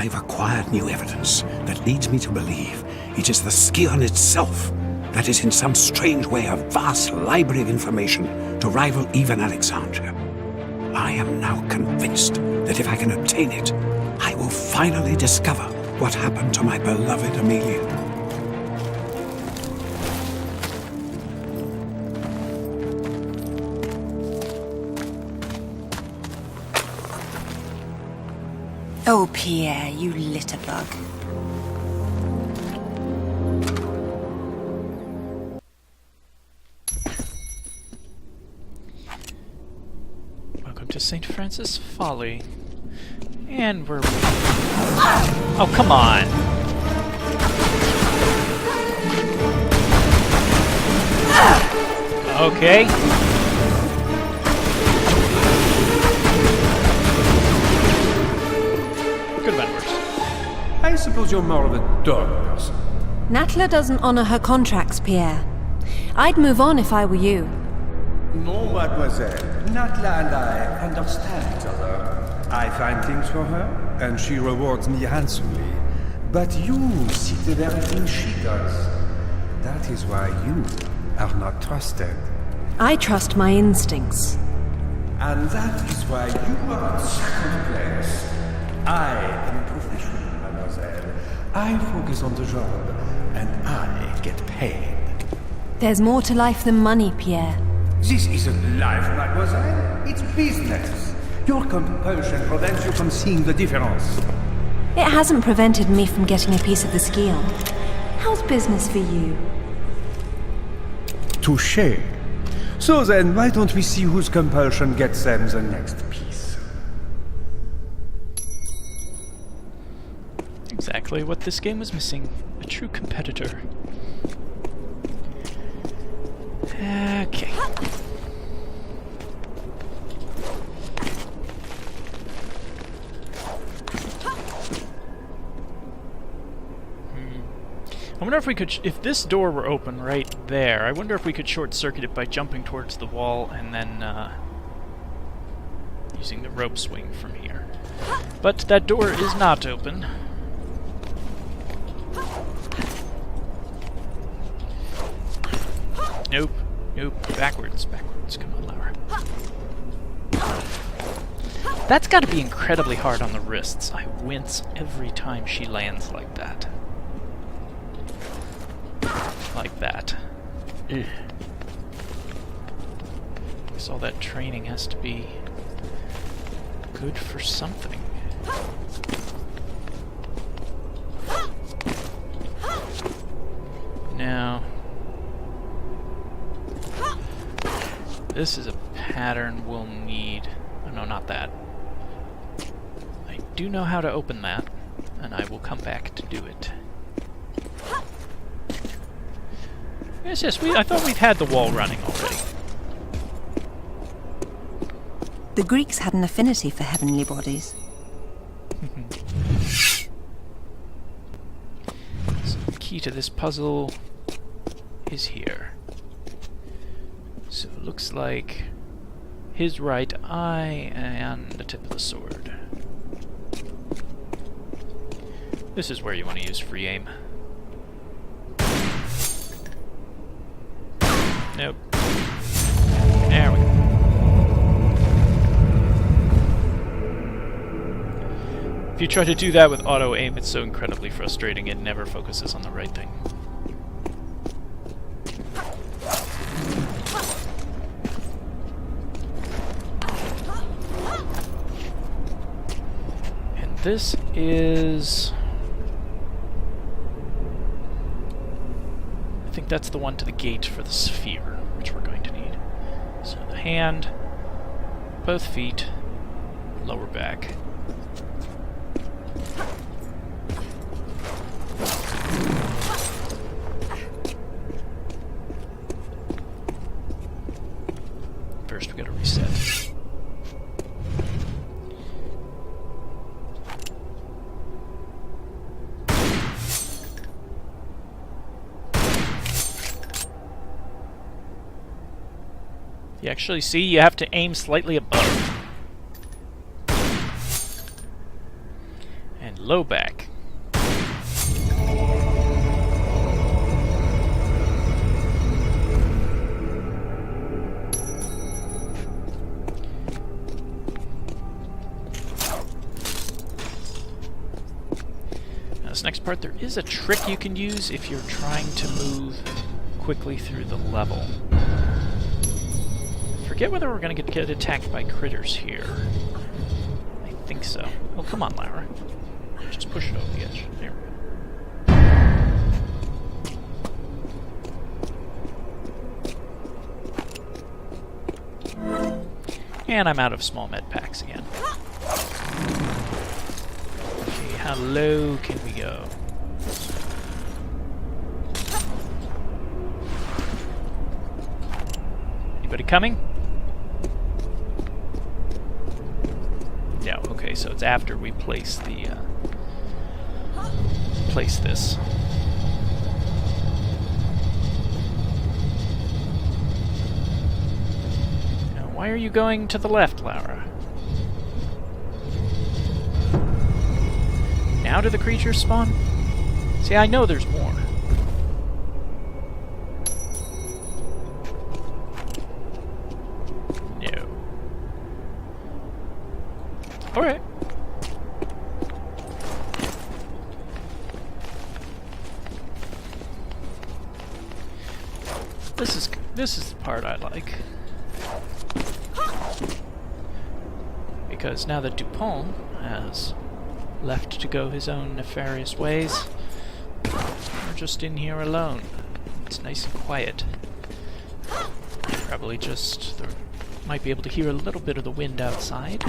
I've acquired new evidence that leads me to believe it is the Scion itself that is in some strange way a vast library of information to rival even Alexandria. I am now convinced that if I can obtain it, I will finally discover what happened to my beloved Amelia. Oh, Pierre, you litterbug. Welcome to St. Francis Folly. And we're... Oh, come on! Okay. Could have been worse. I suppose you're more of a dog person. Natla doesn't honor her contracts, Pierre. I'd move on if I were you. No, mademoiselle. Natla and I understand each other. I find things for her, and she rewards me handsomely. But you seek the very thing she does. That is why you are not trusted. I trust my instincts. And that is why you are in second place. I am a professional, mademoiselle. I focus on the job, and I get paid. There's more to life than money, Pierre. This isn't life, mademoiselle. It's business. Your compulsion prevents you from seeing the difference. It hasn't prevented me from getting a piece of the Scion. How's business for you? Touché. So then, why don't we see whose compulsion gets them the next piece? Exactly what this game was missing. A true competitor. Okay. I wonder if we could, if this door were open right there, I wonder if we could short-circuit it by jumping towards the wall and then using the rope swing from here. But that door is not open. Nope. Nope. Backwards. Backwards. Come on, Lara. That's got to be incredibly hard on the wrists. I wince every time she lands like that. Like that. Ugh. Guess all that training has to be good for something. Now, this is a pattern we'll need. Oh, no, not that. I do know how to open that, and I will come back to do it. Yes, I thought we'd had the wall running already. The Greeks had an affinity for heavenly bodies. So the key to this puzzle is here. So it looks like his right eye and the tip of the sword. This is where you want to use free aim. Nope. There we go. If you try to do that with auto aim, it's so incredibly frustrating. It never focuses on the right thing. And this is... I think that's the one to the gate for the sphere, which we're going to need. So the hand, both feet, lower back. First we gotta reset. You actually see, you have to aim slightly above. And low back. This next part, there is a trick you can use if you're trying to move quickly through the level. Forget whether we're going to get attacked by critters here. I think so. Oh, come on, Lara. Just push it over the edge. There we go. And I'm out of small med packs again. How low can we go? Anybody coming? Yeah, okay, so it's after we place the, place this. Now, why are you going to the left, Lara? Now do the creatures spawn? See, I know there's more. No. Alright. This is the part I like. Because now that DuPont has left to go his own nefarious ways, we're just in here alone. It's nice and quiet. Probably just might be able to hear a little bit of the wind outside.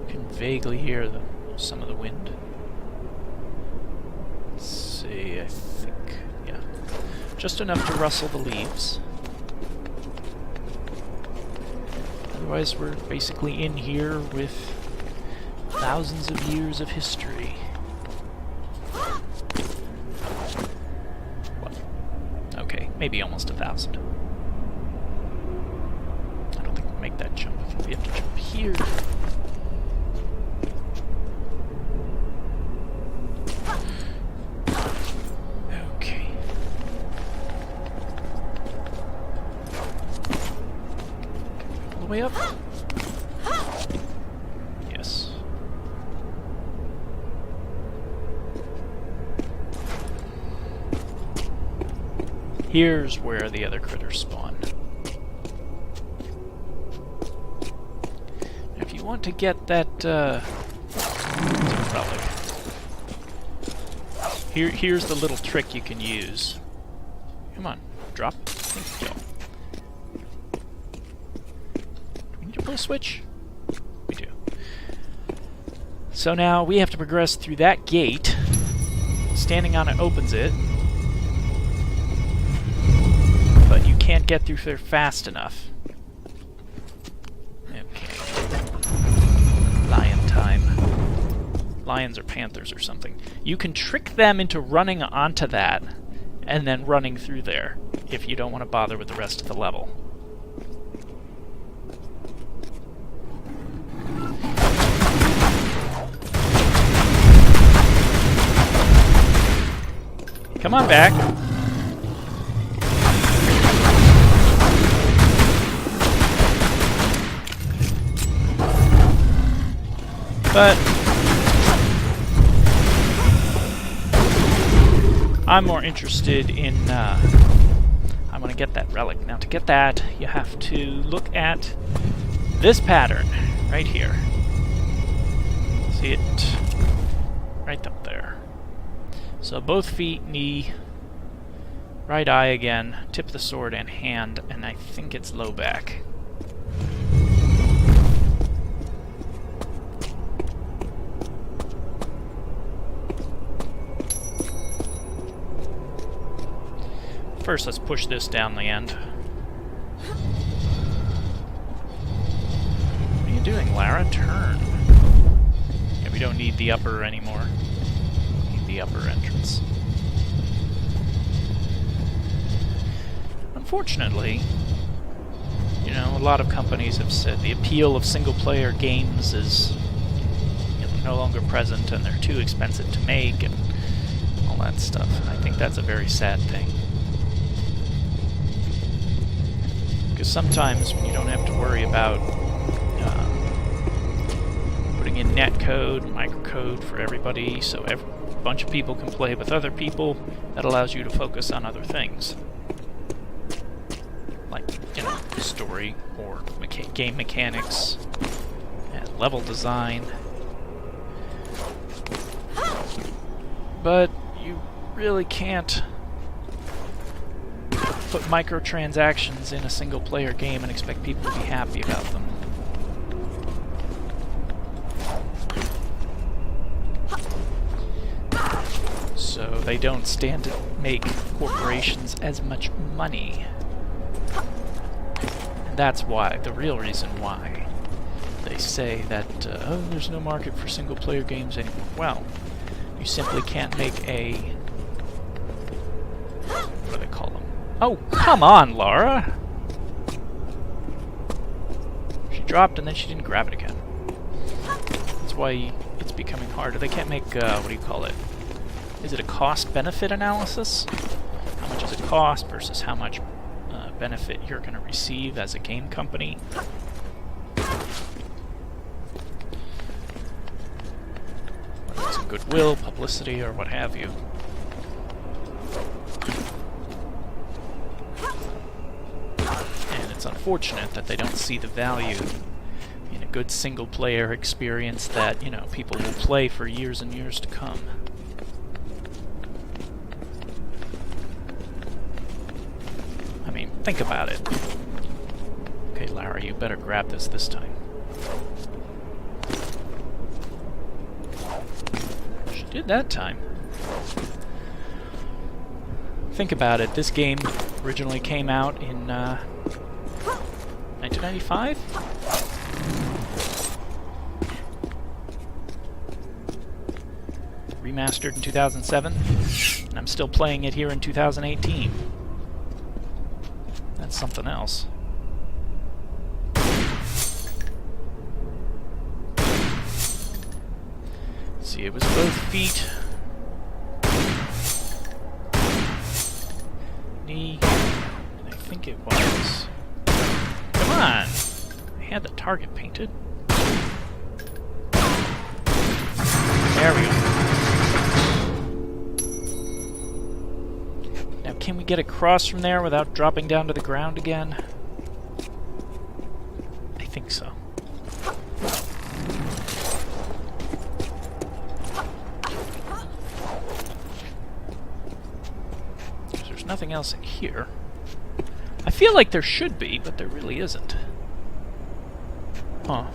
Can vaguely hear some of the wind. Let's see, I think, yeah. Just enough to rustle the leaves. Otherwise, we're basically in here with thousands of years of history. Well, okay, maybe almost 1,000. I don't think we'll make that jump. We have to jump here. Okay. All the way up. Yes. Here's where the other critters spawn. Now, if you want to get that relic, here's the little trick you can use. Come on, drop. Thank you. Do we need to pull a switch? We do. So now we have to progress through that gate. Standing on it opens it. But you can't get through there fast enough. Okay. Lion time. Lions or panthers or something. You can trick them into running onto that and then running through there if you don't want to bother with the rest of the level. Come on back. But I'm more interested in, I want to get that relic. Now to get that, you have to look at this pattern right here. See it? Right up there. So both feet, knee, right eye again, tip of the sword and hand, and I think it's low back. First, let's push this down the end. What are you doing, Lara? Turn. Yeah, we don't need the upper anymore. We need the upper entrance. Unfortunately, You know, a lot of companies have said the appeal of single-player games is, you know, no longer present and they're too expensive to make and all that stuff. I think that's a very sad thing. Because sometimes when you don't have to worry about putting in netcode, microcode for everybody, so a bunch of people can play with other people, that allows you to focus on other things. Like, you know, story or game mechanics and level design. But you really can't put microtransactions in a single-player game and expect people to be happy about them. So they don't stand to make corporations as much money. And that's why, the real reason why, they say that, oh, there's no market for single-player games anymore. Well, you simply can't make a... what do they call them? Oh, come on, Lara! She dropped and then she didn't grab it again. That's why it's becoming harder. They can't make, what do you call it? Is it a cost-benefit analysis? How much does it cost versus how much benefit you're going to receive as a game company? Whether it's goodwill, publicity, or what have you. And it's unfortunate that they don't see the value in a good single-player experience that, you know, people will play for years and years to come. I mean, think about it. Okay, Lara, you better grab this time. She did that time. Think about it. This game originally came out in 1995? Remastered in 2007, and I'm still playing it here in 2018. That's something else. See, it was both feet, knee, and I think it was... Come on! I had the target painted. There we go. Now, can we get across from there without dropping down to the ground again? I think so. There's nothing else in here. I feel like there should be, but there really isn't. Huh.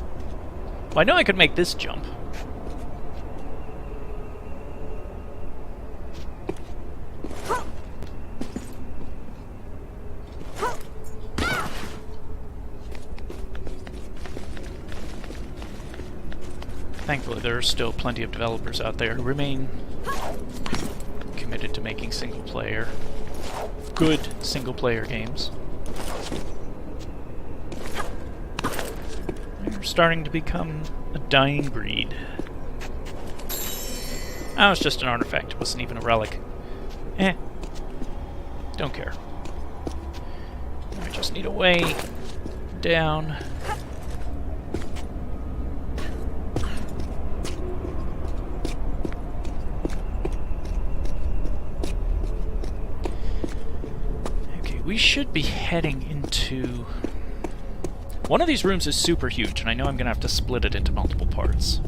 Well, I know I could make this jump. Thankfully, there are still plenty of developers out there who remain committed to making good single-player games. They're starting to become a dying breed. Oh, it's just an artifact. It wasn't even a relic. Don't care. I just need a way down. We should be heading into... One of these rooms is super huge, and I know I'm going to have to split it into multiple parts.